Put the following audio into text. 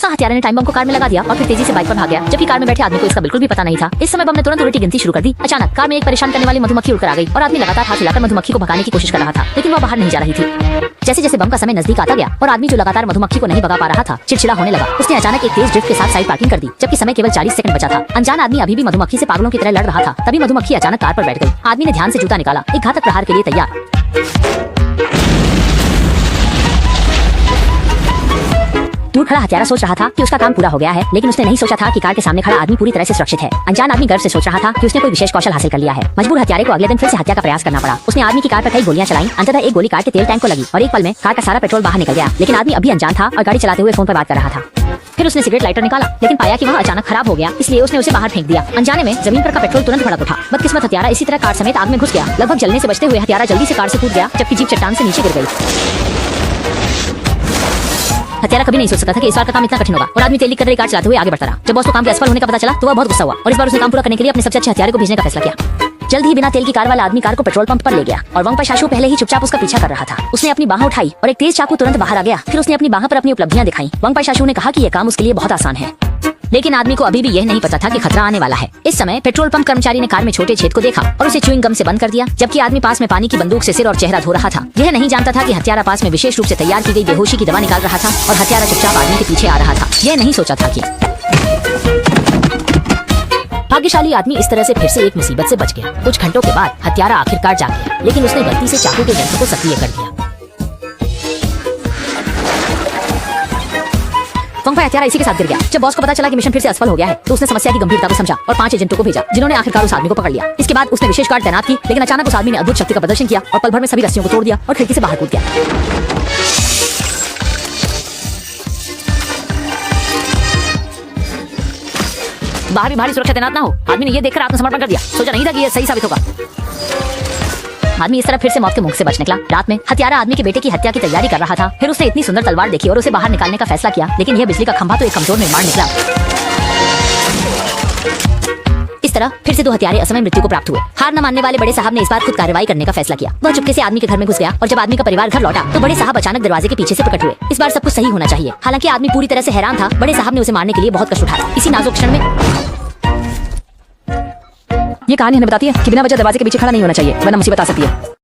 हत्यारे ने time bomb को कार में लगा दिया और फिर तेजी से बाइक पर भाग गया, जबकि कार में बैठे आदमी को इसका बिल्कुल भी पता नहीं था। इस समय बम ने तुरंत उल्टी गिनती शुरू कर दी। अचानक कार में एक परेशान करने वाली मधुमक्खी उड़कर आ गई और आदमी लगातार हाथ हिलाकर मधुमक्खी को भगाने की कोशिश कर रहा था, लेकिन वह बाहर नहीं जा रही थी। जैसे जैसे बम का समय नजदीक आता गया और आदमी जो लगातार मधुमक्खी को नहीं भगा पा रहा था चिड़चिड़ा होने लगा। उसने अचानक एक तेज ड्रिफ्ट के साथ साइड पार्किंग कर दी, जबकि समय केवल 40 सेकंड बचा था। अनजान आदमी अभी भी मधुमक्खी से पागलों की तरह लड़ रहा था। तभी मधुमक्खी अचानक कार पर बैठ गई। आदमी ने ध्यान से जूता निकाला, एक घातक प्रहार के लिए तैयार। दूर खड़ा हत्यारा सोच रहा था कि उसका काम पूरा हो गया है, लेकिन उसने नहीं सोचा था कि कार के सामने खड़ा आदमी पूरी तरह से सुरक्षित है। अनजान आदमी गर्व से सोच रहा था कि उसने कोई विशेष कौशल हासिल कर लिया है। मजबूर हत्यारे को अगले दिन फिर से हत्या का प्रयास करना पड़ा। उसने आदमी की कार पर कई गोलियां चलाई। अंततः एक गोली कार के तेल टैंक को लगी और एक पल में कार का सारा पेट्रोल बाहर निकल गया। लेकिन आदमी अभी अनजान था और गाड़ी चलाते हुए फोन पर बात कर रहा था। फिर उसने सिगरेट लाइटर निकाला, लेकिन पाया कि वह अचानक खराब हो गया, इसलिए उसने उसे बाहर फेंक दिया। अनजाने में जमीन पर का पेट्रोल तुरंत भड़क उठा। बदकिस्मत हत्यारा इसी तरह कार समेत आग में घुस गया। लगभग जलने से बचते हुए हत्यारा जल्दी से कार से कूद गया, जबकि जीप चट्टान से नीचे गिर गई। हत्यारा कभी नहीं सोच सकता था कि इस बार का काम इतना कठिन होगा और आदमी तेल लीक कर रही कार चलाते हुए आगे बढ़ता रहा। जब बॉस को काम के असफल होने का पता चला तो वह बहुत गुस्सा हुआ और इस बार उसने काम पूरा करने के लिए अपने सबसे अच्छे हथियारे को भेजने का फैसला किया। जल्द ही बिना तेल की कार वाला आदमी कार को पेट्रोल पंप पर ले गया और वंग पाशाशु पहले ही चुपचाप उसका पीछा कर रहा था। उसने अपनी बाह उठाई और एक तेज चाकू तुरंत बाहर आ गया। फिर उसने अपनी बाह पर अपनी उपलब्धियां दिखाई। वंग पाशाशु ने कहा कि यह काम उसके लिए बहुत आसान है, लेकिन आदमी को अभी भी यह नहीं पता था कि खतरा आने वाला है। इस समय पेट्रोल पंप कर्मचारी ने कार में छोटे छेद को देखा और उसे च्युइंग गम से बंद कर दिया, जबकि आदमी पास में पानी की बंदूक से सिर और चेहरा धो रहा था। यह नहीं जानता था कि हत्यारा पास में विशेष रूप से तैयार की गई बेहोशी की दवा निकाल रहा था और हत्यारा चुपचाप आदमी के पीछे आ रहा था। यह नहीं सोचा था कि भाग्यशाली आदमी इस तरह से फिर से एक मुसीबत से बच गया। कुछ घंटों के बाद हत्यारा आखिरकार जाग गया, लेकिन उसने गलती से चाकू के यंत्र को सक्रिय कर दिया। वंग हत्यारा इसी के साथ गिर गया। जब बॉस को पता चला कि मिशन फिर से असफल हो गया है तो उसने समस्या की गंभीरता को समझा और 5 एजेंटों को भेजा, जिन्होंने आखिरकार उस आदमी को पकड़ लिया। इसके बाद उसने विशेष गार्ड तैनात की, लेकिन अचानक उस आदमी ने अद्भुत शक्ति का प्रदर्शन किया और पल भर में सभी रस्सियों को तोड़ दिया और खिड़की से बाहर कूद गया। बाहर भी भारी सुरक्षा तैनात ना हो। आदमी ने यह देखकर आत्मसमर्पण कर दिया। सोचा नहीं था कि यह सही साबित होगा। आदमी इस तरह फिर से मौत के मुख से बच निकला। रात में हत्यारा आदमी के बेटे की हत्या की तैयारी कर रहा था। फिर उसने इतनी सुंदर तलवार देखी और उसे बाहर निकालने का फैसला किया, लेकिन यह बिजली का खंभा तो एक कमजोर निर्माण निकला। इस तरह फिर से 2 हत्यारे असमय मृत्यु को प्राप्त हुए। हार न मानने वाले बड़े साहब ने इस बार खुद कार्रवाई करने का फैसला किया। वह चुपके से आदमी के घर में घुस गया और जब आदमी का परिवार घर लौटा तो बड़े साहब अचानक दरवाजे के पीछे से प्रकट हुए। इस बार सब कुछ सही होना चाहिए। हालांकि आदमी पूरी तरह से हैरान था। बड़े साहब ने उसे मारने के लिए बहुत कष्ट उठाया। इसी नाजुक क्षण में ये कहानी हमें बताती है कि बिना वजह दरवाजे के पीछे खड़ा नहीं होना चाहिए, वरना मुसीबत आ सकती है।